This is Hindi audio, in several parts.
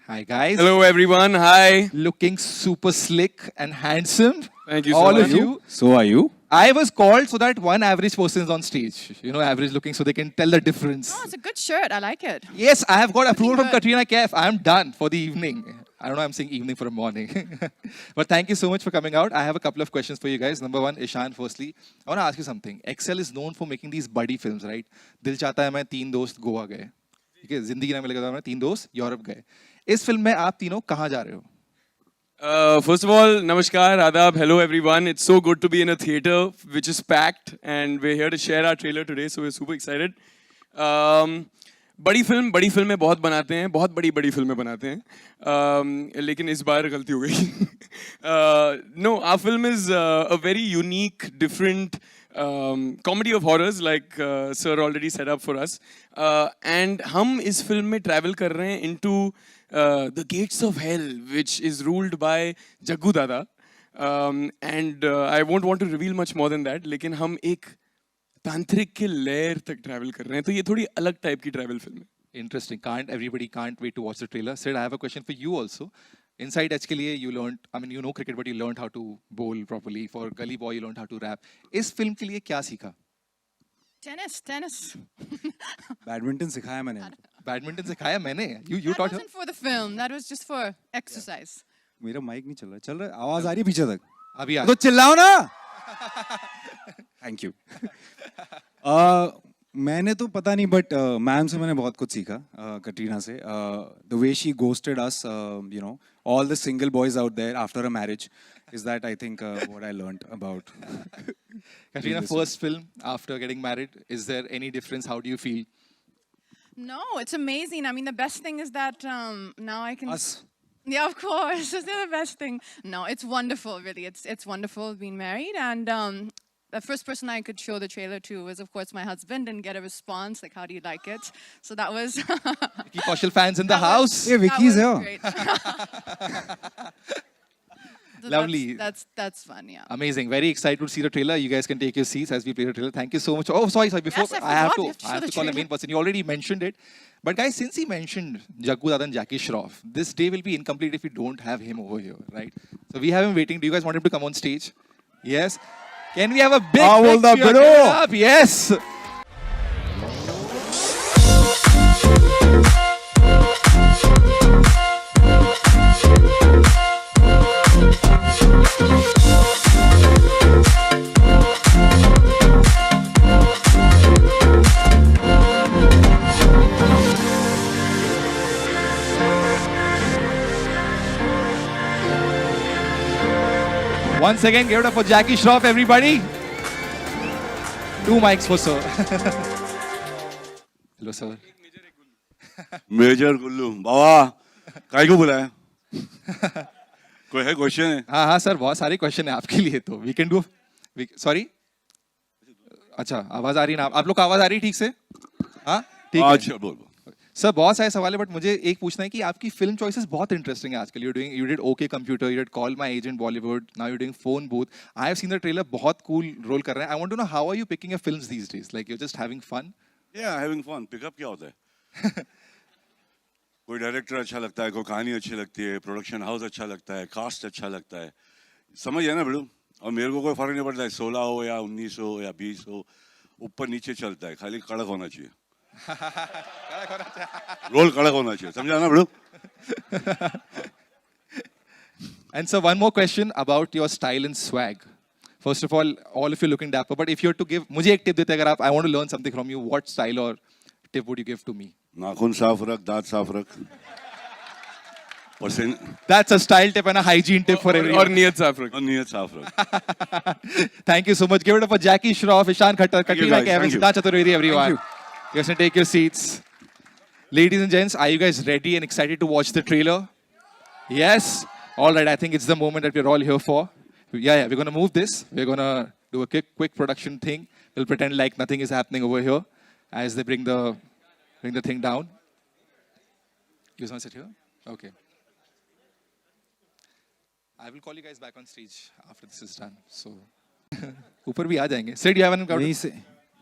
Hi guys. Hello everyone. Hi. Looking super slick and handsome. Thank you. All so of much. you. So are you? I was called so that one average person is on stage. You know, average looking, so they can tell the difference. Oh, it's a good shirt. I like it. Yes, I have got approval from good. Katrina Kaif. I am done for the evening. I don't know, I'm saying evening for a morning. But thank you so much for coming out. I have a couple of questions for you guys. Number one, Ishan, firstly, I want to ask you something. Excel is known for making these buddy films, right? Dil Chahta Hai मैं तीन दोस्त गोवा गए. ठीक है, जिंदगी ना मिलेगा तो मैं तीन दोस्त यूरोप गए. इस फिल्म में आप तीनों कहाँ जा रहे हो? First of all, namaskar, adab, hello everyone. It's so good to be in a theater which is packed, and we're here to share our trailer today, so we're super excited. बड़ी फिल्में बहुत बनाते हैं, बहुत बड़ी फिल्में बनाते हैं, लेकिन इस बार गलती हो गई. No, our film is a very unique, different comedy of horrors, like sir already set up for us. And हम इस फिल्म में travel कर रहे हैं into the gates of hell, which is ruled by Jaggu Dada. And I won't want to reveal much more than that, लेकिन हम एक तांत्रिक के लेयर तक ट्रैवल कर रहे हैं, तो ये थोड़ी अलग टाइप की ट्रैवल फिल्म है. Interesting. Everybody can't wait to watch the trailer. Sid, I have a question for you also. Inside Edge के लिए you learned, I mean you know cricket but you learned how to bowl properly. For Gully Boy you learned how to rap. इस फिल्म के लिए क्या सीखा? Tennis. बैडमिंटन सिखाया मैंने. बैडमिंटन सिखाया मैंने. You That taught her? wasn't for the film. That was just for exercise. मेरा माइक नहीं चल रहा. चल रहा है? आवाज आ रही है पीछे तक. अभी आ. तो चिल्लाओ ना. Thank you. मैंने तो पता नहीं बट मैम से मैंने बहुत कुछ सीखा, कटरीना से. The way she ghosted us, you know, all the single boys out there after a marriage is that I think what I learned about. Katrina, first film after getting married. Is there any difference? How do you feel? No, it's amazing. I mean, the best thing is that now I can. Us. Yeah, of course. It's the best thing. No, it's wonderful, really. It's wonderful being married. And the first person I could show the trailer to was, of course, my husband and get a response, like, how do you like it? So that was... Vicky Kaushal fans in the house. Yeah, Vicky's here. Great. So Lovely. That's fun, yeah. Amazing. Very excited to see the trailer. You guys can take your seats as we play the trailer. Thank you so much. Oh, sorry. Before Yes, I have forgot. You to, I have show to the call the trailer. main person. You already mentioned it. But guys, since he mentioned Jaggu Dada and Jackie Shroff, this day will be incomplete if we don't have him over here, right? So we have him waiting. Do you guys want him to come on stage? Yes. Can we have a big, How old big are cheer? bro? Give it up. Yes. Once again, give it up for Jackie Shroff, everybody. 2 mics for sir. Hello, sir. Major Gullu Baba काय को बुलाया कोई है क्वेश्चन है हाँ हाँ सर, बहुत सारे क्वेश्चन है आपके लिए तो. We can do. सॉरी. अच्छा, आवाज आ रही है ना? आप लोग को आवाज आ रही है ठीक से? हाँ ठीक है. अच्छा बोल सर बहुत सारे सवाल है बट मुझे एक पूछना है कि आपकी फिल्म चॉइसेस बहुत इंटरेस्टिंग है आजकल. You did okay computer, you did call my agent Bollywood, now you doing phone booth. I have seen the trailer. बहुत कूल रोल कर रहे हैं. I want to know how are you picking your films these days? Like you just having fun? या हैविंग फन. पिकअप क्या होता है कोई डायरेक्टर अच्छा लगता है, कोई कहानी अच्छी लगती है, प्रोडक्शन हाउस अच्छा लगता है, कास्ट अच्छा लगता है, समझ है ना बड़ू. और मेरे को कोई फर्क नहीं पड़ता है 16 हो या 19 हो या 20 हो, ऊपर नीचे चलता है, खाली कड़क होना चाहिए. रोल कड़क होना चाहिए, समझा ना बड़ू. And so one more question about your style and swag. First of all of you looking dapper. But if you were to give, मुझे एक tip देते अगर आप, I want to learn something from you. What style or tip would you give to me? नाखून साफ रख, दांत साफ रख. That's a style tip and a hygiene tip for everyone. और नियत साफ रख. और नियत साफ रख. Thank you so much. Give it up for Jackie Shroff, Ishan Khattar, Thank you, Katrina guys. Kaif, Thank you. Siddharth Chaturvedi, everyone. Thank You guys can take your seats. Ladies and gents, are you guys ready and excited to watch the trailer? Yes? All right, I think it's the moment that we're all here for. Yeah, we're going to move this. We're going to do a quick production thing. We'll pretend like nothing is happening over here as they bring the thing down. You guys want to sit here? Okay. I will call you guys back on stage after this is done. So, ऊपर भी आ जाएंगे. Sid, you have an यहीं से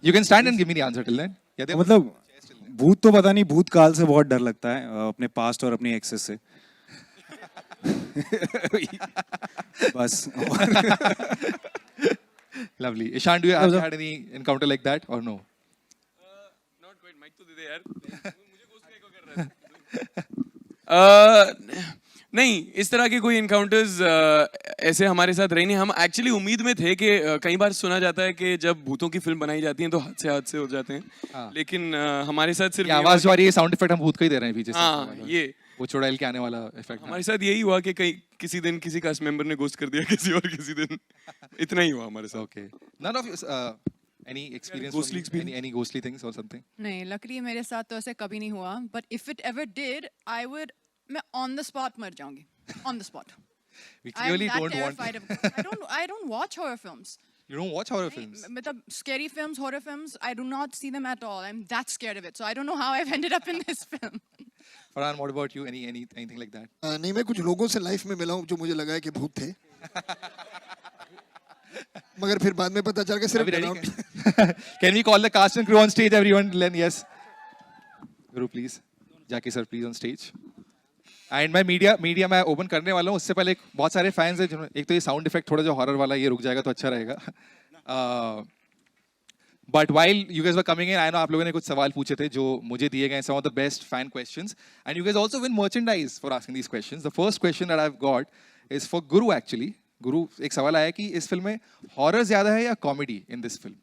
You can stand and give me the answer till then. Yeah, मतलब भूत तो पता नहीं, भूतकाल से बहुत डर लगता है, अपने पास्ट और अपनी एक्सेस से। बस। Lovely. Ishan, do you have had any encounter like that or no? Not quite. Mic तो दे दे यार। मुझे ghost क्या कर रहा है? नहीं, इस तरह के कोई encounters ऐसे हमारे साथ रहे नहीं। हम एक्चुअली उम्मीद में थे कि कई बार सुना जाता है कि जब भूतों की फिल्म बनाई जाती है तो हादसे हो जाते हैं, लेकिन हमारे साथ सिर्फ ये आवाज जो आ रही है साउंड इफेक्ट हम भूत का ही दे रहे हैं पीछे से। हाँ, ये वो चुड़ैल के आने वाला इफेक्ट। हमारे साथ यही हुआ कि कहीं किसी दिन किसी कास्ट मेंबर ने घोस्ट कर दिया किसी और किसी दिन, इतना ही हुआ हमारे साथ। Okay. None of you any experience Ghostly from any ghostly things or something? नहीं, luckily मेरे साथ तो ऐसे कभी नहीं हुआ. But if it ever did, मैं on the spot मर जाऊंगी. On the spot. We clearly I'm don't that want. terrified of. I don't watch horror films. You don't watch horror films. मतलब scary films, horror films, I do not see them at all. I'm that scared of it. So I don't know how I've ended up in this film. Farhan, what about you? Anything like that? नहीं, मैं कुछ लोगों से लाइफ में मिला हूँ जो मुझे लगा है कि भूत थे, मगर फिर बाद में पता चल गया Are सिर्फ we ready? डरावना- Can we call the cast and crew on stage, everyone? Len, yes. Guru, please. Jackie sir, please on stage. And मैं मीडिया मैं ओपन करने वाला हूँ, उससे पहले बहुत सारे फैंस हैं जिन्होंने, एक तो ये साउंड इफेक्ट थोड़ा जो हॉरर वाला ये रुक जाएगा तो अच्छा रहेगा। But while you guys were coming in, I know आप लोगों ने कुछ सवाल पूछे थे जो मुझे दिए गए, some of the best fan questions, and you guys also win merchandise for asking these questions. The first question that I have got is for Guru actually. Guru, एक सवाल आया कि इस फिल्म में हॉरर ज्यादा है या comedy in this film?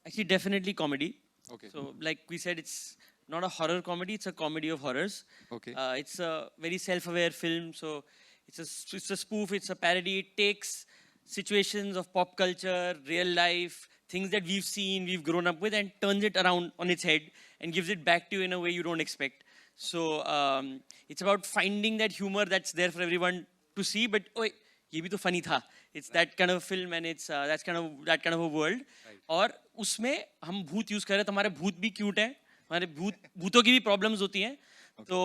Actually, definitely comedy. Okay. So, like we said, it's not a horror comedy; it's a comedy of horrors. Okay. It's a very self-aware film. So, it's a spoof. It's a parody. It takes situations of pop culture, real life, things that we've seen, we've grown up with, and turns it around on its head and gives it back to you in a way you don't expect. So, it's about finding that humor that's there for everyone to see. But oh, ये भी तो funny था. It's that kind of film, and it's that kind of a world. और उसमें हम भूत यूज कर रहे हैं, तो हमारे भूत भी क्यूट है, हमारे भूतों की भी प्रॉब्लम्स होती हैं, तो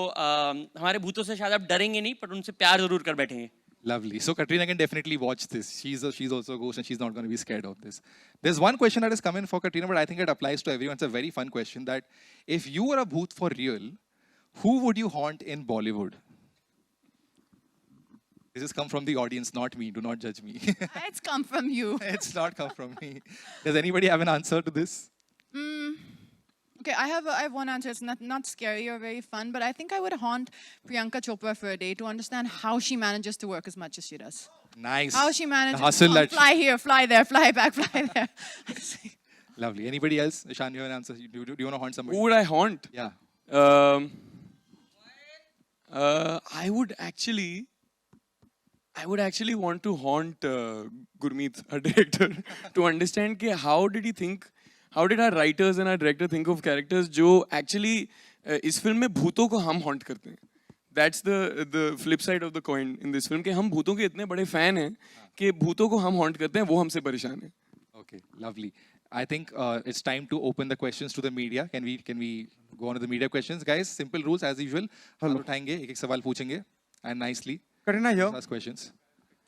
हमारे भूतों से शायद आप डरेंगे नहीं, पर उनसे प्यार जरूर कर बैठेंगे। Lovely. So Katrina can definitely watch this. She's also a ghost and she's not going to be scared of this. There's one question that has come in for Katrina, but I think it applies to everyone. It's a very fun question, that if you were a bhoot for real, who would you haunt in Bollywood? This has come from the audience, not me. Do not judge me. It's come from you. It's not come from me. Does anybody have an answer to this? Okay, I have one answer. It's not scary or very fun, but I think I would haunt Priyanka Chopra for a day to understand how she manages to work as much as she does. Nice. How she manages The hustle to that fly here, fly there, fly back, fly there. Lovely. Anybody else? Ishan, you have an answer? Do you want to haunt somebody? Who would I haunt? Yeah. I would actually want to haunt Gurmeet, our director, to understand कि how did our writers and our director think of characters जो actually इस फिल्म में भूतों को हम haunt करते हैं. That's the flip side of the coin in this film कि हम भूतों के इतने बड़े fan हैं कि भूतों को हम haunt करते हैं, वो हमसे परेशान हैं. Okay, lovely. I think it's time to open the questions to the media. Can we go on to the media questions, guys? Simple rules as usual. हम उठाएंगे, एक सवाल पूछेंगे, and nicely Katrina here. ask questions.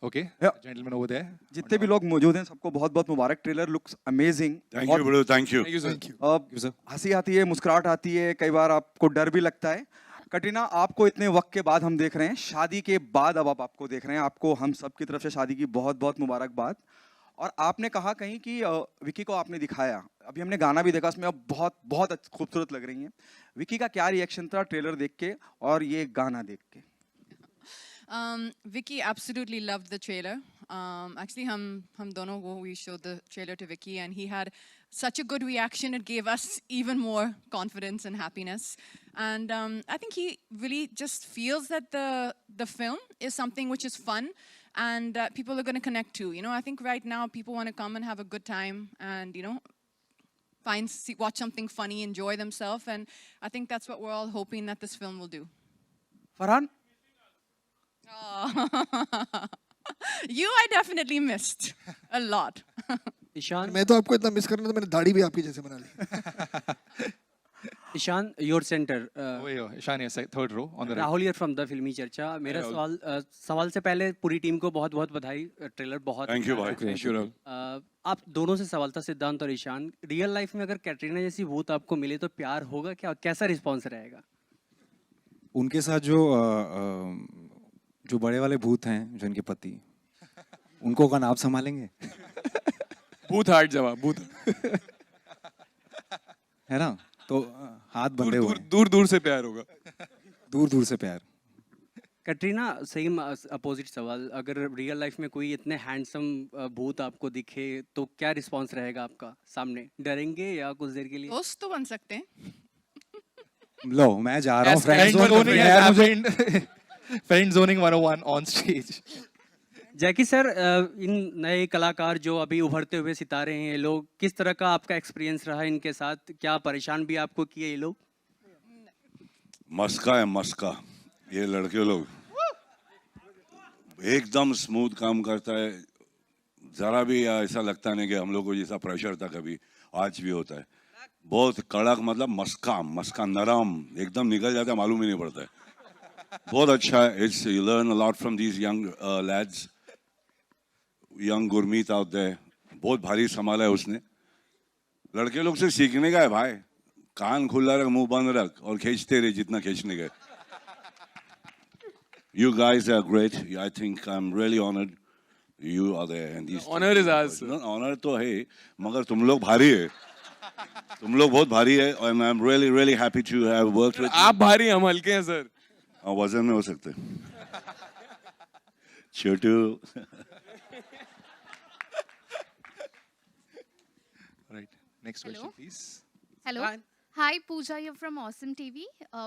Okay. Yeah. Gentlemen over there. जितने भी लोग मौजूद हैं सबको बहुत बहुत मुबारक. Trailer looks amazing. Thank you bro, thank you. Thank you, sir. हंसी आती है, मुस्कुराहट आती है, कई बार आपको डर भी लगता है. कटरीना, आपको इतने वक्त के बाद हम देख रहे हैं, शादी के बाद अब आप आपको देख रहे हैं. आपको हम सब की तरफ से शादी की बहुत बहुत मुबारकबाद. और आपने कहा कहीं कि विकी को आपने दिखाया, अभी हमने गाना भी देखा, उसमें अब बहुत बहुत खूबसूरत लग रही हैं. विकी का क्या रिएक्शन था ट्रेलर देख के और ये गाना देख के? Vicky absolutely loved the trailer. Actually, हम दोनों को we showed the trailer to Vicky, and he had such a good reaction. It gave us even more confidence and happiness. And I think he really just feels that the film is something which is fun and people are going to connect to. You know, I think right now people want to come and have a good time and, you know, watch something funny, enjoy themselves. And I think that's what we're all hoping that this film will do. Farhan, You I definitely missed a lot. मैं तो आपको इतना मिस कर रहा था, मैंने दाढ़ी भी आपकी जैसे बना ली. Ishan your centre Over here, Ishan, yes, third row on the right. Rahul here from the Filmi Charcha मेरा सवाल से पहले पूरी टीम को बहुत बहुत बधाई ट्रेलर बहुत थैंक यू भाई। Thank you Rahul. आप दोनों से सवाल था सिद्धांत और ईशान रियल लाइफ में अगर कैटरीना जैसी भूत आपको मिले तो प्यार होगा क्या कैसा रिस्पॉन्स रहेगा उनके साथ जो बड़े वाले भूत हैं जो इनके पति उनको कौन आप संभालेंगे भूत हार्ट जवाब भूत है ना तो हाथ दूर बंधे हुए दूर हैं। दूर दूर से प्यार होगा। दूर दूर से प्यार कैटरीना सेम अपोजिट सवाल अगर रियल लाइफ में कोई इतने हैंडसम भूत आपको दिखे तो क्या रिस्पॉन्स रहेगा आपका सामने डरेंगे या कुछ देर के लिए दोस्त तो बन सकते हैं. लो मैं जा रहा हूँ Yes, friend Friend zoning has zone happened. Friend zoning 101 on stage. Jackie sir इन नए कलाकार जो अभी उभरते हुए सितारे हैं ये लोग किस तरह का आपका एक्सपीरियंस रहा इनके साथ क्या परेशान भी आपको किए ये लोग मस्का है मस्का, ये लड़के लोग एकदम स्मूथ काम करता है, जरा भी ऐसा लगता नहीं कि हम लोग को जैसा प्रेशर था कभी आज भी होता है। बहुत कड़क मतलब मस्का मस्का नरम एकदम निकल जाता है मालूम ही नहीं पड़ता है। बहुत अच्छा है। It's you learn a lot from these young lads, young Gurmeet out there. बहुत भारी संभाला है उसने। लड़के लोग से सीखने का है भाई, कान खुला रख मुंह बंद रख और खींचते रहे जितना खींचने का। You guys are great. I think I'm really honored you are there and these Honor is ours, sir. No, honor तो है मगर तुम लोग भारी है, तुम लोग बहुत भारी है and I'm really really happy to have worked with you. आप भारी हम हल्के हैं सर। हाँ, वजन में हो सकते छोटू। Right. Next question, Hello. please. Hello. Hi, Pooja here from Awesome TV.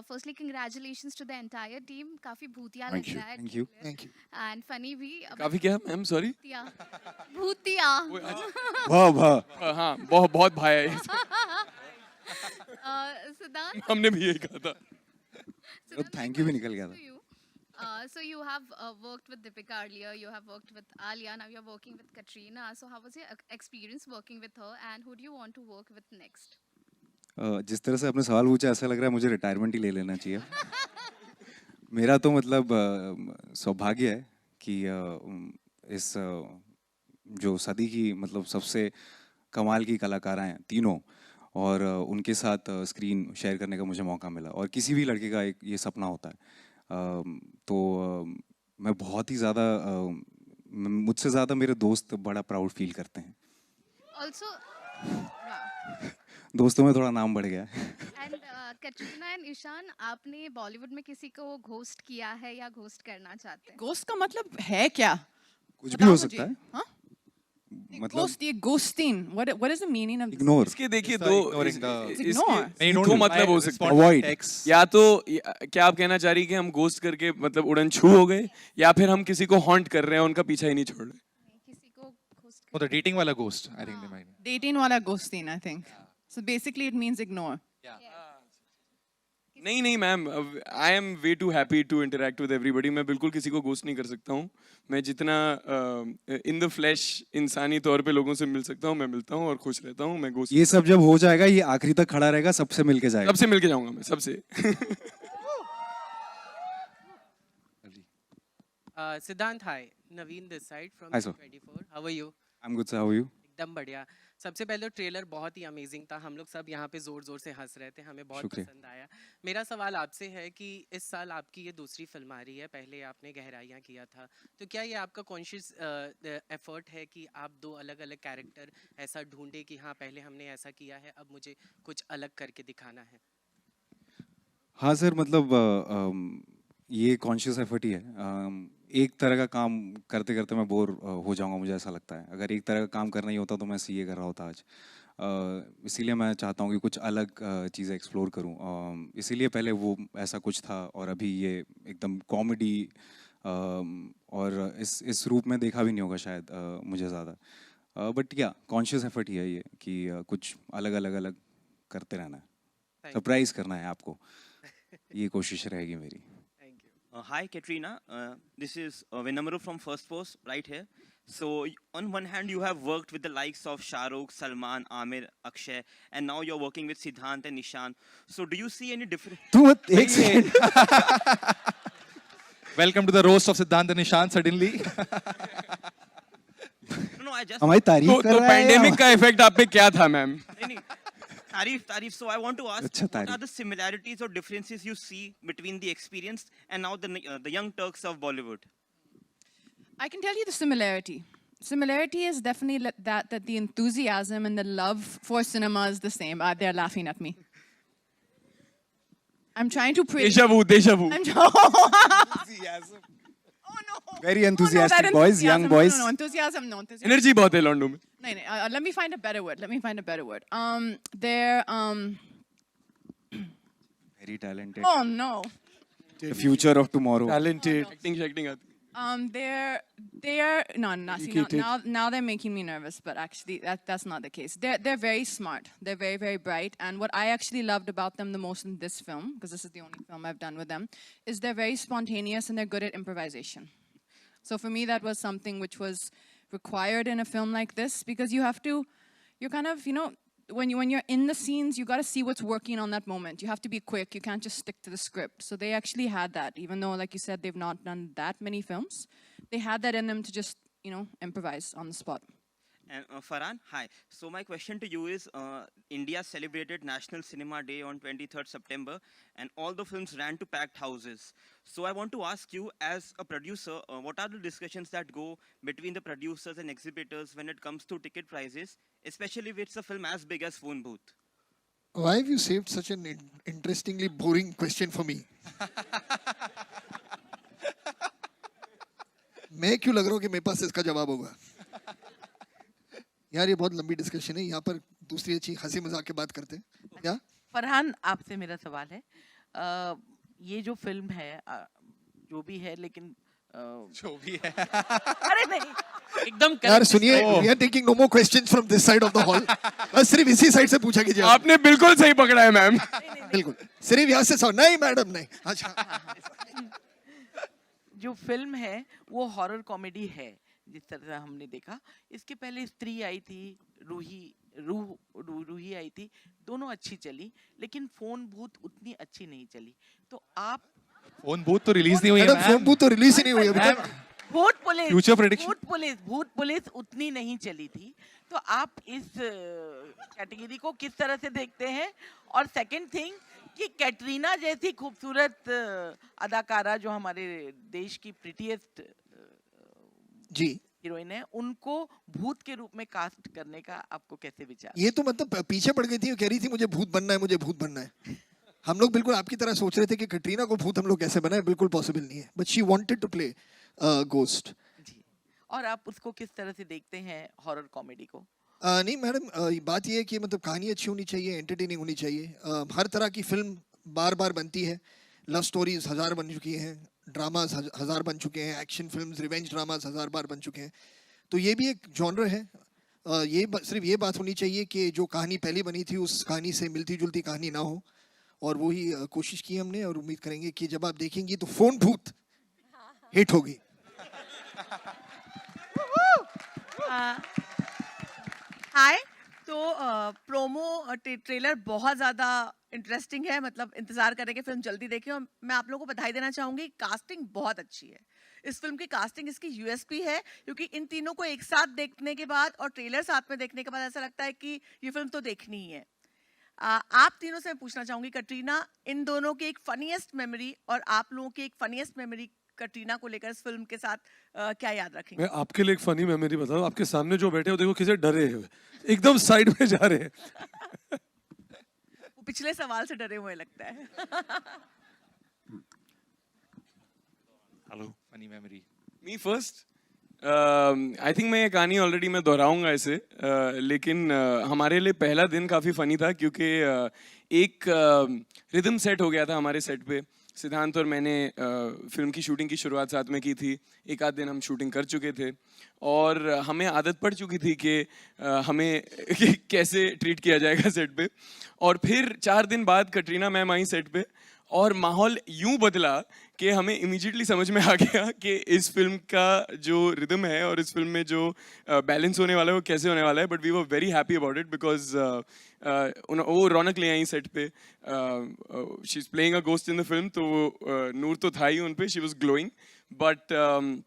Firstly, congratulations to the entire team. काफी भूतिया Thank लग you. रहा है. Thank you. Thank you. And funny भी. काफी क्या मैम सॉरी। भूतिया. भूतिया. वाह वाह हाँ बहुत बहुत भाई है ये सब। Siddharth. हमने भी यही कहा था। Siddharth, थैंक यू भी निकल गया to था you. So you have worked with Deepika earlier. You have worked with Alia. Now you're working with Katrina. So how was your experience working with her? And who do you want to work with next? जिस तरह से आपने सवाल पूछा ऐसा लग रहा है मुझे रिटायरमेंट ही ले लेना चाहिए। मेरा तो मतलब सौभाग्य है कि इस जो सदी की मतलब सबसे कमाल की कलाकार हैं तीनों और उनके साथ स्क्रीन शेयर करने का मुझे मौका मिला और किसी भी लड़के का एक ये सपना होता है। तो मैं बहुत ही ज़्यादा मुझसे ज़्यादा मेरे दोस्त बड़ा प्राउड फील करते हैं। Also, दोस्तों में थोड़ा नाम बढ़ गया है। and Katrina and Ishan, आपने बॉलीवुड में किसी को घोस्ट किया है या घोस्ट करना चाहते हैं? Ghost का मतलब है क्या? कुछ भी हो बताओ सकता मुझे. है। हाँ? मतलब Ghost, ये ghosting. What is the meaning of this? Ignore इसके देखिए Just दो ignoring the- इसके Ignore. नहीं, don't दो reply, मतलब हो सकते हैं। respond to Avoid. text. या तो क्या आप कहना चाह रही कि हम घोस्ट करके मतलब उड़न छू हो गए या फिर हम किसी को हॉन्ट कर रहे हैं उनका पीछा ही नहीं छोड़ रहे। किसी को ghost Oh, the dating wala ghost. I think they might. Dating वाला ghosting, I think. So basically, it means ignore. नहीं नहीं ma'am, I am way too happy to interact with everybody. मैं बिल्कुल किसी को घोस्ट नहीं कर सकता हूँ। मैं जितना इन द फ्लैश इंसानी तौर पे लोगों से मिल सकता हूँ मैं मिलता हूँ और खुश रहता हूँ। मैं घोस्ट ये सब जब हो जाएगा ये आखिरी तक खड़ा रहेगा सबसे मिलके जाएगा। सबसे मिलके जाऊंगा मैं सबसे। Siddhant hi Naveen this side from Hi, sir. 24 how are you I am good sir, how are you? एकदम बढ़िया सबसे पहले ट्रेलर बहुत ही अमेजिंग था हम लोग सब यहाँ पे जोर जोर से हंस रहे थे हमें बहुत शुक्रिया। पसंद आया मेरा सवाल आपसे है कि इस साल आपकी ये दूसरी फिल्म आ रही है पहले आपने गहराइयाँ किया था तो क्या ये आपका कॉन्शियस एफर्ट है कि आप दो अलग अलग कैरेक्टर ऐसा ढूंढे कि हाँ पहले हमने ऐसा किया है अब मुझे कुछ अलग करके दिखाना है हाँ सर, मतलब ये कॉन्शियस एफर्ट ही है। एक तरह का काम करते करते मैं बोर हो जाऊंगा, मुझे ऐसा लगता है। अगर एक तरह का काम करना ही होता तो मैं सीए कर रहा होता आज। इसीलिए मैं चाहता हूँ कि कुछ अलग चीज़ें एक्सप्लोर करूँ। इसीलिए पहले वो ऐसा कुछ था और अभी ये एकदम कॉमेडी और इस रूप में देखा भी नहीं होगा शायद मुझे ज़्यादा। बट क्या कॉन्शियस एफर्ट ही है ये कि कुछ अलग अलग अलग करते रहना है, सरप्राइज करना है आपको। ये कोशिश रहेगी मेरी। Hi Katrina, this is Vinamru from First Post right here. So on one hand, you have worked with the likes of Shah Rukh, Salman, Amir, Akshay, and now you're working with Siddhant and Nishan. So do you see any difference? तू एक second Welcome to the roast of Siddhant and Nishan suddenly. No, I just हमारी तारीफ तो कर रहा है पैंडेमिक का इफेक्ट आप पे क्या था मैम? नहीं, Tarif. So I want to ask, अच्छा, what are तारीफ। the similarities or differences you see between the experienced and now the young Turks of Bollywood? I can tell you the similarity. Similarity is definitely that the enthusiasm and the love for cinema is the same. They're laughing at me. I'm trying to praise. Deja vu. I'm oh no. Very Oh, enthusiastic that boys, young enthusiasm. boys. No, enthusiasm. No, enthusiasm. Energy बहुत है लॉन्डो में. No, let me find a better word. They're Very talented. oh no. The future of tomorrow. Talented. Acting आती. They're no, see, now they're making me nervous, but actually that's not the case. They're very smart. They're very, very bright. And what I actually loved about them the most in this film, because this is the only film I've done with them, is they're very spontaneous and they're good at improvisation. So for me, that was something which was required in a film like this, because you're kind of, when you're in the scenes, you got to see what's working on that moment. You have to be quick. You can't just stick to the script. So they actually had that, even though, like you said, they've not done that many films. They had that in them to just, improvise on the spot. And Farhan, hi. So my question to you is, India celebrated National Cinema Day on 23rd September, and all the films ran to packed houses. So I want to ask you, as a producer, what are the discussions that go between the producers and exhibitors when it comes to ticket prices, especially if it's a film as big as Phone Booth? Why have you saved such an interestingly boring question for me? मैं क्यों लग रहा हूँ कि मेरे पास इसका जवाब होगा? यार ये बहुत लंबी डिस्कशन है. यहाँ पर दूसरी अच्छी हंसी मजाक की बात करते हैं. क्या? फरहान, आपसे मेरा सवाल है, ये जो फिल्म है, जो भी है, लेकिन जो भी है. अरे नहीं, एकदम यार सुनिए, we are taking no more questions from this side of the hall. बस सिर्फ इसी साइड से पूछा कीजिए. आपने बिल्कुल सही पकड़ा है मैम. बिल्कुल. सिर्फ यहाँ से नहीं मैडम नहीं. अच्छा. जो फिल्म है वो हॉरर कॉमेडी है, जिस तरह से हमने देखा. इसके पहले स्त्री आई थी, रूही आई थी, दोनों अच्छी चली, लेकिन फोन बूथ उतनी अच्छी नहीं चली. तो आप फोन बूथ तो रिलीज नहीं हुई है. मैडम फोन बूथ तो रिलीज ही नहीं हुई अभी तक. भूत पुलिस उतनी नहीं चली थी. तो आप इस कैटेगरी को किस तरह से देखते हैं? और सेकंड थिंग कि कैटरीना जैसी खूबसूरत अदाकारा जो हमारे देश की प्रिटीएस्ट जी हीरोइन है, उनको भूत के रूप में कास्ट करने का आपको कैसे विचार? ये तो मतलब पीछे पड़ गई थी, कह रही थी मुझे भूत बनना है. हम लोग बिल्कुल आपकी तरह सोच रहे थे कि कटरीना को भूत हम लोग कैसे बनाए. बिल्कुल पॉसिबल नहीं है. But she wanted to play ghost. और आप उसको किस तरह से देखते हैं हॉरर कॉमेडी को? नहीं मैडम, बात ये है कि मतलब कहानी अच्छी होनी चाहिए, एंटरटेनिंग होनी चाहिए. हर तरह की फिल्म बार बार बनती है. लव स्टोरीज 1000 बन चुकी हैं, ड्रामाज 1000 बन चुके हैं, एक्शन फिल्म्स, रिवेंज ड्रामाज 1000 बार बन चुके हैं. तो ये भी एक जॉनर है. सिर्फ ये बात होनी चाहिए कि जो कहानी पहले बनी थी उस कहानी से मिलती जुलती कहानी ना हो. और वही कोशिश की हमने, और उम्मीद करेंगे कि जब आप देखेंगी तो फोन भूत हिट होगी. हाय. तो प्रोमो ट्रेलर बहुत ज़्यादा इंटरेस्टिंग है, मतलब इंतज़ार करें कि फिल्म जल्दी देखें. और मैं आप लोगों को बधाई देना चाहूँगी, कास्टिंग बहुत अच्छी है. इस फिल्म की कास्टिंग इसकी यूएसपी है, क्योंकि इन तीनों को एक साथ देखने के बाद और ट्रेलर साथ में देखने के बाद ऐसा लगता है कि ये फिल्म तो देखनी ही है. आप तीनों से मैं पूछना चाहूँगी, कटरीना, इन दोनों की एक फनीएस्ट मेमोरी और आप लोगों की एक फनीएस्ट मेमोरी कटरीना को लेकर इस फिल्म के साथ क्या याद रखेंगे? मैं आपके लिए एक फनी मेमोरी बताऊं. आपके सामने जो बैठे हो देखो किसे डरे हुए, एकदम साइड में जा रहे हैं. वो पिछले सवाल से डरे हुए लगता है. Hello, funny memory. Me first. I think मैं ये कहानी ऑलरेडी मैं दोहराऊंगा इसे, लेकिन हमारे लिए पहला दिन काफ़ी फ़नी था, क्योंकि एक रिदम सेट हो गया था हमारे सेट पे. सिद्धांत और मैंने फिल्म की शूटिंग की शुरुआत साथ में की थी. एक आध दिन हम शूटिंग कर चुके थे और हमें आदत पड़ चुकी थी कि हमें कैसे ट्रीट किया जाएगा सेट पे. और फिर 4 दिन बाद कटरीना मैम आई सेट पे और माहौल यूं बदला कि हमें इमीडिएटली समझ में आ गया कि इस फिल्म का जो रिदम है और इस फिल्म में जो बैलेंस होने वाला है वो कैसे होने वाला है. But we were very happy about it because वो रौनक ले आई सेट पे. She is playing a ghost in the film, तो नूर तो था ही उन पे, she was glowing. But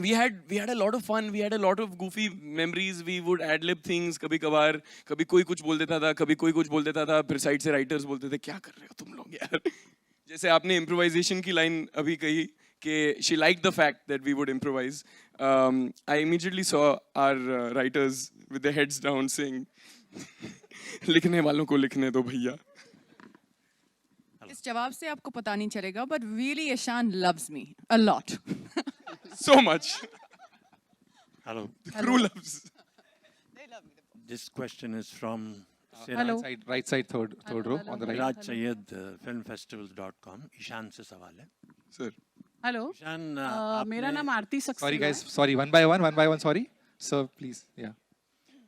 we had a lot of fun, we had a lot of goofy memories, we would ad lib things. कभी कभार कभी कोई कुछ बोल देता था, कभी कोई कुछ बोल देता था, फिर साइड से राइटर्स बोलते थे क्या कर रहे हो तुम लोग यार. जैसे आपने इम्प्रोवाइजेशन की लाइन अभी कही कि she liked the fact that we would improvise. I immediately saw our writers with their heads down saying लिखने वालों को लिखने दो भैया. इस जवाब से आपको पता नहीं चलेगा, but really Ishan loves me a lot. So much. Hello. The crew loves. This question is from Hello. Right side, third row on the right. Raj Sayed, filmfestivals.com. Ishan से सवाल है. Sir. हेलो, ईशान, मेरा नाम आरती Saxena. Sorry guys, sorry, one by one, sorry. Sir, please, yeah.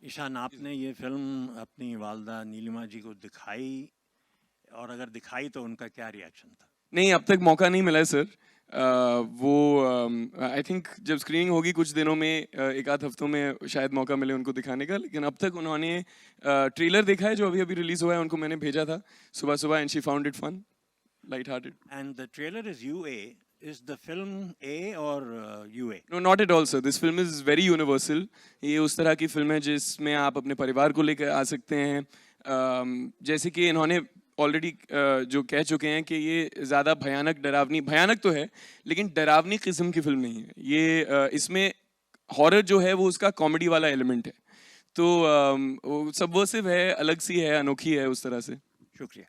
Ishan, आपने ये फिल्म अपनी वालदा नीलिमा जी को दिखाई, और अगर दिखाई तो उनका क्या रिएक्शन था? नहीं, अब तक मौका नहीं मिला है सर. वो आई थिंक जब स्क्रीनिंग होगी कुछ दिनों में, एक आध हफ्तों में शायद मौका मिले उनको दिखाने का. लेकिन अब तक उन्होंने ट्रेलर देखा है जो अभी अभी रिलीज हुआ है, उनको मैंने भेजा था सुबह सुबह, and she found it fun, light hearted. And the trailer is UA. Is the film A or UA? No, not at all, sir. This film is very universal. ये उस तरह की फिल्म है जिसमें आप अपने परिवार को लेकर आ सकते हैं. जैसे कि इन्होंने ऑलरेडी जो कह चुके हैं कि ये ज़्यादा भयानक भयानक तो है, लेकिन डरावनी किस्म की फिल्म नहीं है ये. इसमें हॉरर जो है वो उसका कॉमेडी वाला एलिमेंट है, तो सबवर्सिव है, अलग सी है, अनोखी है उस तरह से. शुक्रिया.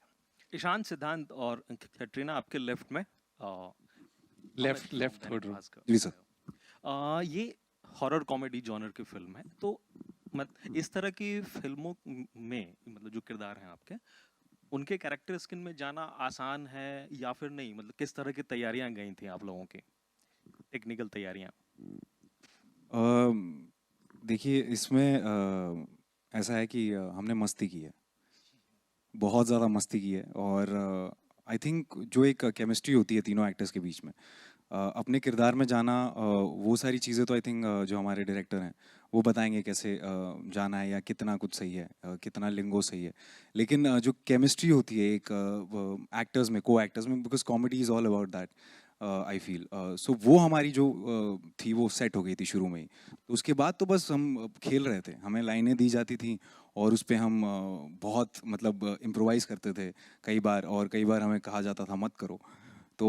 ईशान, सिद्धांत और कैटरीना आपके लेफ्ट में. Left third row. जी सर. ये हॉरर कॉमेडी जॉनर की फिल्म है, तो इस तरह की फिल्मों में मतलब जो किरदार हैं आपके, उनके कैरेक्टर स्किन में जाना आसान है या फिर नहीं? मतलब किस तरह की तैयारियां गई थी आप लोगों की, टेक्निकल तैयारियां? देखिए, इसमें ऐसा है कि हमने मस्ती की है, बहुत ज़्यादा मस्ती की है. और आई थिंक जो एक केमिस्ट्री होती है तीनों एक्टर्स के बीच में, अपने किरदार में जाना, वो सारी चीज़ें तो आई थिंक जो हमारे डायरेक्टर हैं वो बताएंगे कैसे जाना है, या कितना कुछ सही है, कितना लिंगो सही है. लेकिन जो केमिस्ट्री होती है एक एक्टर्स में, को एक्टर्स में, because comedy is all about that, I feel. So वो हमारी जो थी वो सेट हो गई थी शुरू में ही. तो उसके बाद तो बस हम खेल रहे थे, हमें लाइनें दी जाती थी और उस पर हम बहुत मतलब इम्प्रोवाइज़ करते थे कई बार, और कई बार हमें कहा जाता था मत करो. तो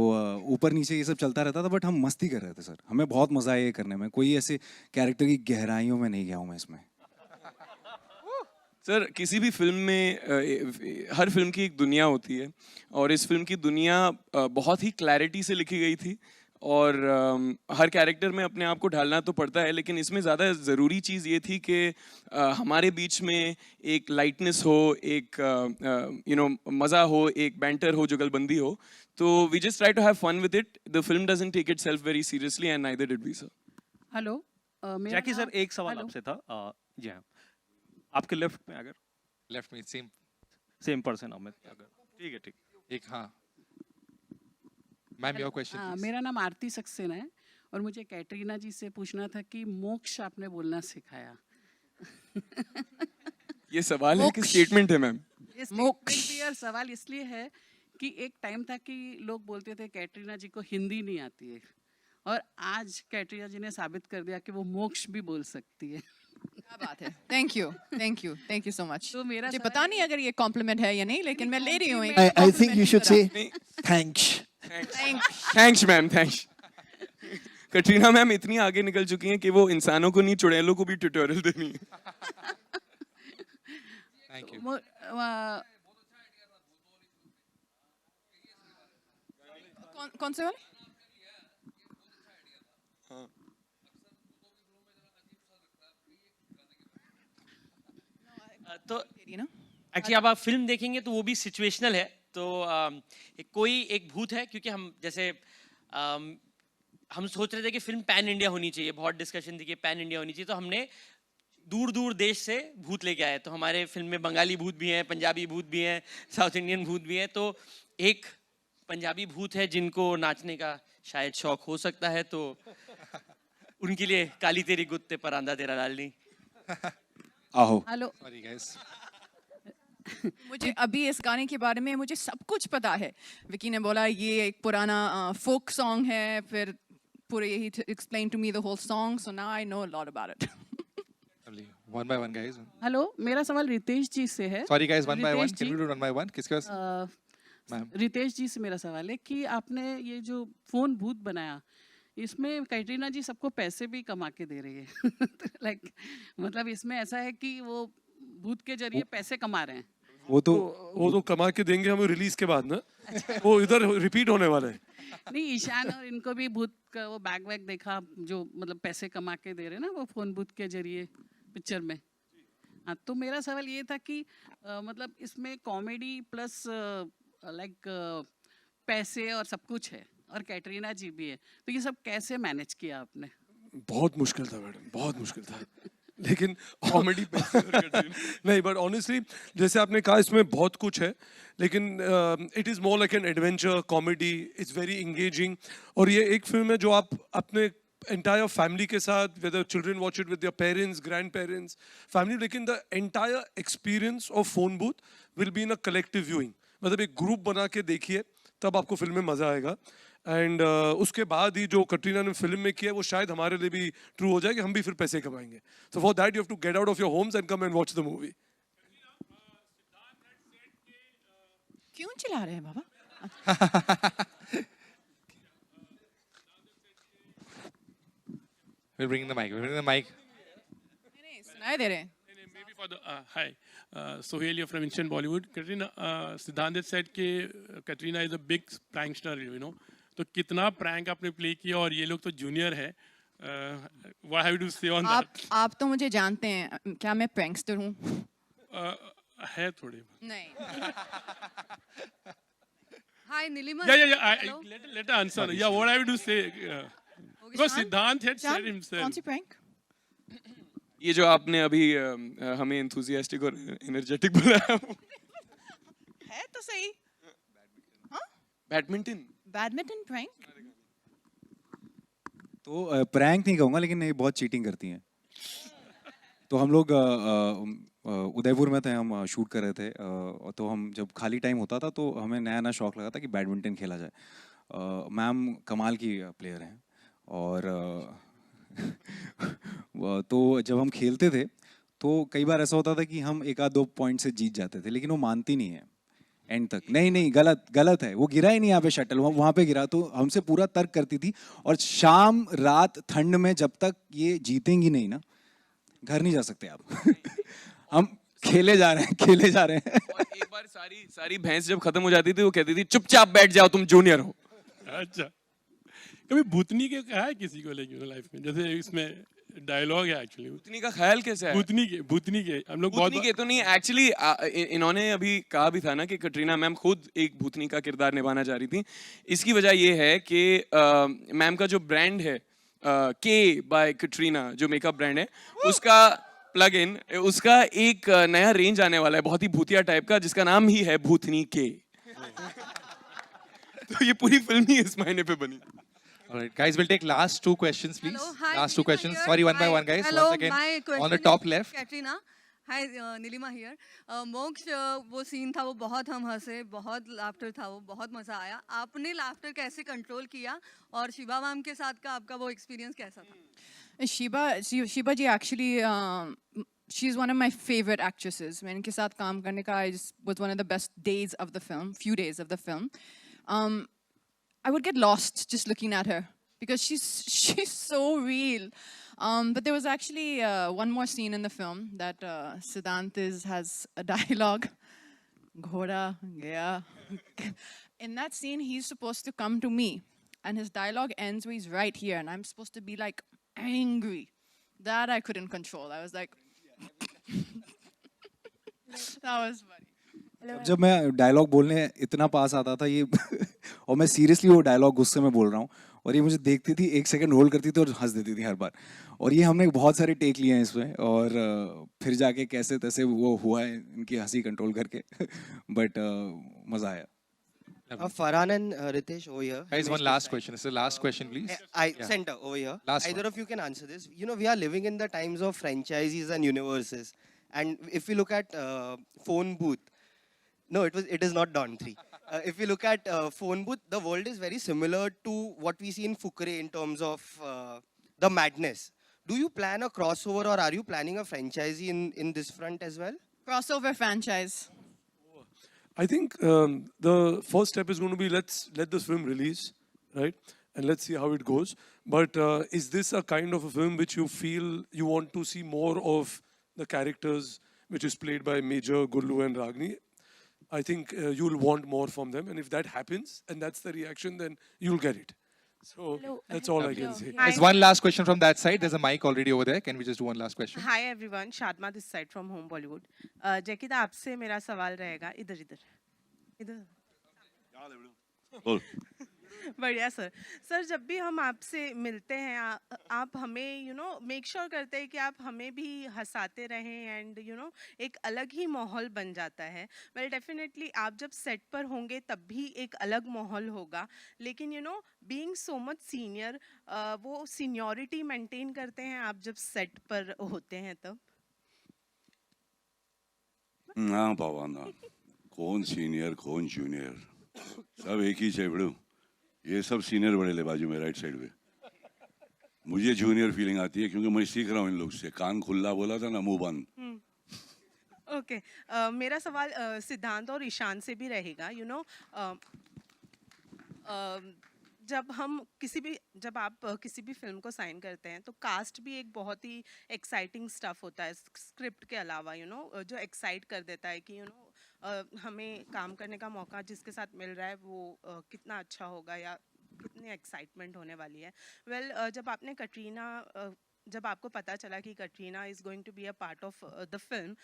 ऊपर नीचे ये सब चलता रहता था, बट हम मस्ती कर रहे थे सर. हमें बहुत मज़ा आया ये करने में. कोई ऐसे कैरेक्टर की गहराइयों में नहीं गया हूँ मैं इसमें. सर, किसी भी फिल्म में हर फिल्म की एक दुनिया होती है, और इस फिल्म की दुनिया बहुत ही क्लैरिटी से लिखी गई थी, और हर कैरेक्टर में अपने आप को ढालना तो पड़ता है, लेकिन इसमें ज़्यादा ज़रूरी चीज़ ये थी कि हमारे बीच में एक लाइटनेस हो, एक मज़ा हो, एक बैंटर हो, जुगलबंदी हो. तो we just try to have fun with it. The film doesn't take itself very seriously, and neither did we sir. Hello, Jackie sir, एक सवाल आपसे था. जी हाँ, आपके लेफ्ट में, अगर लेफ्ट में सेम पर्सन अमित, अगर ठीक है, ठीक. एक, हाँ मैम, योर क्वेश्चन. मेरा नाम आरती सक्सेना है, और मुझे कैटरीना जी से पूछना था कि मोक्ष आपने बोलना सिखाया. ये सवाल है कि स्टेटमेंट है मैम? मोक्ष और सवाल इसलिए है कि एक टाइम था कि लोग बोलते थे कैटरीना जी को हिंदी नहीं आती है, और आज कैटरीना जी ने साबित कर दिया कि वो मोक्ष भी बोल सकती है. क्या बात है. Thank you so much. तो मेरा मुझे पता नहीं अगर ये कॉम्प्लीमेंट है या नहीं, लेकिन मैं ले रही हूँ. I think you should say thanks. Thanks ma'am, thanks. Katrina ma'am इतनी आगे निकल चुकी हैं कि वो इंसानों को नहीं, चुड़ैलों को भी ट्यूटोरियल देनी है. Thank you. कौन से वाले? तो एक्चुअली अब आप फिल्म देखेंगे तो वो भी सिचुएशनल है. तो कोई एक भूत है, क्योंकि हम जैसे हम सोच रहे थे कि फिल्म पैन इंडिया होनी चाहिए, बहुत डिस्कशन थी कि पैन इंडिया होनी चाहिए, तो हमने दूर दूर देश से भूत लेके आए. तो हमारे फिल्म में बंगाली भूत भी हैं, पंजाबी भूत भी हैं, साउथ इंडियन भूत भी हैं. तो एक पंजाबी भूत है जिनको नाचने का शायद शौक हो सकता है, तो उनके लिए काली तेरी गुत्ते पर आंदा तेरा लाल नहीं। आहो। हेलो। Sorry guys. मुझे अभी इस गाने के बारे में मुझे सब कुछ पता है। विकी ने बोला ये एक पुराना फोक सॉन्ग है, फिर पूरे यही explain to me the whole song, so now I know a lot about it. Lovely. One by one guys. Hello, मेरा सवाल रितेश जी से है। Sorry guys, one by one. Ritesh Can ji, we do one by one? किसके पास? Ma'am. रितेश जी से मेरा सवाल है कि आपने ये जो फोन भूत बनाया, इसमें कैटरीना जी सबको पैसे भी कमा के दे रही है। लाइक मतलब इसमें ऐसा है कि वो भूत के जरिए पैसे कमा रहे हैं। वो तो कमा के देंगे हमें रिलीज के बाद ना, वो इधर रिपीट होने वाला है। नहीं, ईशान और इनको भी भूत का वो बैग वैग देखा, जो मतलब पैसे कमा के दे रहे हैं ना वो फोन भूत के जरिए पिक्चर में। हाँ, तो मेरा सवाल ये था कि मतलब इसमें कॉमेडी प्लस लाइक पैसे और सब कुछ है, और कैटरीना जी भी है, तो ये सब कैसे मैनेज किया आपने? बहुत मुश्किल था मैडम, बहुत मुश्किल था। लेकिन कॉमेडी नहीं, बट ऑनेस्टली जैसे आपने कहा इसमें बहुत कुछ है, लेकिन it is more like an adventure comedy, it's very engaging. और ये एक फिल्म है जो आप अपने entire family के साथ, whether children watch it with their parents, grandparents, family, लेकिन the entire experience of phone booth will be in a collective viewing. मतलब एक ग्रुप बना के देखिए, तब आपको फिल्म में मजा आएगा। एंड उसके बाद ही जो कटरीना ने फिल्म में किया है वो शायद हमारे लिए भी ट्रू हो जाए कि हम भी फिर पैसे कमाएंगे। So for that you have to get out of your homes and come and watch the movie. क्यों चिल्ला रहे हैं बाबा? We're bringing the mic. We're bringing the mic. नहीं, सुनाई दे रहे हैं। Maybe for the hi, Sohail here from Instant Bollywood. Katrina, Siddhant had said कि Katrina is a big prankster, you know. तो कितना prank आपने play किया, और ये लोग तो junior है. What have you to say on that? आप तो मुझे जानते हैं, क्या मैं prankster हूँ? है थोड़े। नहीं। Hi, Nilima. Yeah. Let her answer. Yeah, what have you to say? Because Siddhant had said himself. कौन सी prank? ये जो आपने अभी हमें enthusiastic और energetic बुलाया, है तो सही। हाँ? Badminton prank? तो प्रैंक नहीं कहूँगा, लेकिन ये बहुत चीटिंग करती हैं। तो हम लोग उदयपुर में थे, हम शूट कर रहे थे, तो हम जब खाली टाइम होता था तो हमें नया नया शौक लगा था कि बैडमिंटन खेला जाए। मैम कमाल की प्लेयर हैं, और तो जब हम खेलते थे तो कई बार ऐसा होता था कि हम 1-2 पॉइंट से जीत जाते थे, लेकिन वो मानती नहीं है एंड तक। नहीं, गलत है, वो गिरा ही नहीं यहाँ पे शटल, वहाँ पे गिरा। तो हमसे पूरा तर्क करती थी, और शाम रात ठंड में जब तक ये जीतेंगी नहीं ना, घर नहीं जा सकते आप। हम खेले जा रहे हैं। और एक बार सारी भैंस जब खत्म हो जाती थी, वो कहती थी चुपचाप बैठ जाओ, तुम जूनियर हो। अच्छा, कभी भूतनी के कहा है किसी को लेकिन लाइफ में? जैसे इसमें डायलॉग है एक्चुअली, भूतनी का ख्याल कैसे है? भूतनी के हम लोग भूतनी के तो नहीं, एक्चुअली इन्होंने अभी कहा भी था ना कि कटरीना मैम खुद एक भूतनी का किरदार निभाना चाह रही थी। इसकी वजह ये है कि मैम का जो ब्रांड है के बाय कटरीना, जो मेकअप ब्रांड है, उसका प्लग इन, उसका एक नया रेंज आने वाला है बहुत ही भूतिया टाइप का, जिसका नाम ही है भूतनी के। तो ये पूरी फिल्म ही इस महीने पे बनी। All right, guys, we'll take last 2 questions, please. Hello, hi, last 2 Nilima questions. here. Sorry, one by Hi. one, guys. Hello, Once again, my question on the top is left. Katrina. Hi, Nilima here. मोक्ष, वो सीन था, वो बहुत हम हंसे, बहुत लाफ्टर था, वो बहुत मजा आया। आपने लाफ्टर कैसे कंट्रोल किया, और शिबा मैम के साथ का आपका वो एक्सपीरियंस कैसा था? Shiba ji actually she's one of my favorite actresses. मैं इनके साथ काम करने का was one of the best days of the film, few days of the film. I would get lost just looking at her because she's so real. But there was actually one more scene in the film that Siddhant has a dialogue. Ghoda gaya. In that scene, he's supposed to come to me, and his dialogue ends where he's right here, and I'm supposed to be like angry. That I couldn't control. I was like, that was funny. जब मैं डायलॉग बोलने इतना पास आता था ये और मैं सीरियसली वो डायलॉग गुस्से में बोल रहा हूँ, और ये मुझे देखती थी, 1 सेकंड होल्ड करती थी और हंस देती थी हर बार। और ये हमने बहुत सारे टेक लिए हैं इसमें, और फिर जाके कैसे तैसे वो हुआ है इनकी हंसी कंट्रोल करके। बट मज़ा आया। Farhan and Ritesh over here. Guys, one last question. It's the last question, please. Yeah. Center over here. Last Either one. of you can answer this. You know, we are living in the times of franchises and universes. And if we look at Phone Booth, no, it is not Dawn 3. If we look at Phone Booth, the world is very similar to what we see in Fukre in terms of the madness. Do you plan a crossover, or are you planning a franchise in this front as well? Crossover franchise. I think the first step is going to be let's let this film release, right? And let's see how it goes. But is this a kind of a film which you feel you want to see more of the characters which is played by Major, Gullu and Ragini? I think you'll want more from them. And if that happens and that's the reaction, then you'll get it. So that's all I can say. There's one last question from that side. There's a mic already over there. Can we just do one last question? Hi everyone, Shadma this side from home Bollywood. Jackie da, आपसे मेरा सवाल रहेगा इधर इधर इधर. बोल. बढ़िया सर. सर, जब भी हम आपसे मिलते हैं आप हमें मेक श्योर करते हैं कि आप हमें भी हंसाते रहें एंड एक अलग ही माहौल बन जाता है. वेल डेफिनेटली आप जब सेट पर होंगे तब भी एक अलग माहौल होगा, लेकिन बीइंग सो मच सीनियर, वो सीनियरिटी मेंटेन करते हैं आप जब सेट पर होते हैं तब? ना बाबा ना, कौन सीनियर कौन जूनियर, सब एक ही है बड़ू. ये सब सीनियर बड़े ले बाजू में राइट साइड पे. मुझे जूनियर फीलिंग आती है क्योंकि मैं सीख रहा हूँ इन लोग से. कान खुला बोला था ना, मुंह बंद. ओके. मेरा सवाल सिद्धांत और ईशान से भी रहेगा. जब आप किसी भी फिल्म को साइन करते हैं तो कास्ट भी एक बहुत ही एक्साइटिंग स्टफ होता है स्क्रिप्ट के अलावा, जो एक्साइट कर देता है कि हमें काम करने का मौका जिसके साथ मिल रहा है वो कितना अच्छा होगा या कितनी एक्साइटमेंट होने वाली है. वेल, जब आपको पता चला कि Katrina is going to be a part of the film,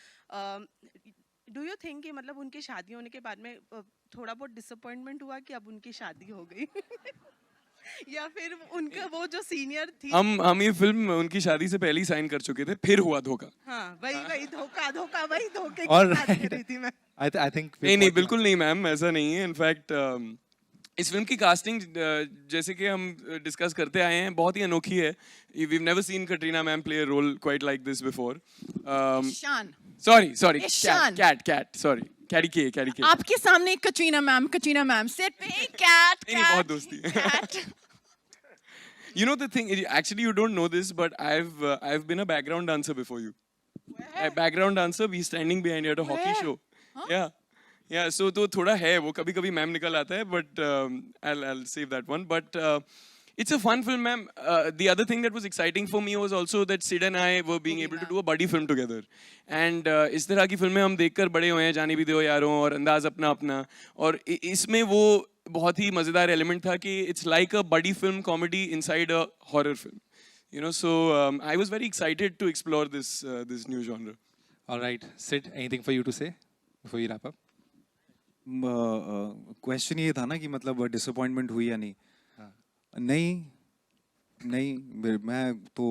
do you think कि मतलब उनकी शादी होने के बाद में थोड़ा बहुत डिसअपॉइंटमेंट हुआ कि अब उनकी शादी हो गई या फिर उनका वो जो सीनियर थी? हम ये फिल्म उनकी शादी से पहले ही साइन कर चुके थे, फिर हुआ धोखा. हाँ, वही धोखा वही धोखे All की बात right. कर रही थी मैं. I think नहीं बिल्कुल नहीं मैम, ऐसा नहीं है. इनफैक्ट इस फिल्म की कास्टिंग जैसे कि हम डिस्कस करते आए हैं बहुत ही अनोखी है. We've never seen Katrina ma'am play a role quite like this before. Ishan. Sorry, Ishan. cat. Sorry, Carrie K. आपके सामने कटरीना मैम सेट पे कैट. नहीं, बहुत दोस्ती है. You know the thing, actually you don't know this, but I've been a background dancer before you. A background dancer, we standing behind you at a hockey show. Huh? Yeah. So तो थोड़ा है वो, कभी मैम निकल आता है, but I'll save that one. But it's a fun film, ma'am. The other thing that was exciting for me was also that Sid and I were being able to do a buddy film together. And इस तरह की फिल्में हम देखकर बड़े हुए हैं, जाने भी दो यारों और अंदाज अपना. और इसमें वो बहुत ही मजेदार एलिमेंट था कि it's like a buddy film comedy inside a horror film. So I was very excited to explore this new genre. All right, Sid, anything for you to say before we wrap up? Question ये था ना कि मतलब डिसअपॉइंटमेंट हुई या नहीं. नहीं, मैं तो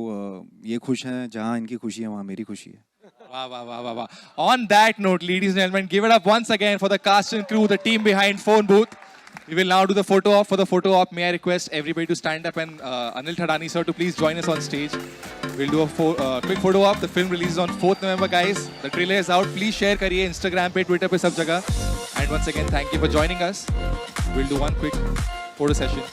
ये खुश हैं जहाँ इनकी खुशी है वहाँ मेरी खुशी है. Wow. On that note, ladies and gentlemen, give it up once again for the cast and crew, the team behind Phone Booth. We will now do the photo op. For the photo op, may I request everybody to stand up and Anil Thadani sir to please join us on stage. We'll do a quick photo op. The film releases on 4th November, guys. The trailer is out. Please share kariye Instagram pe, Twitter pe, sab jagah. And once again, thank you for joining us. We'll do one quick photo session.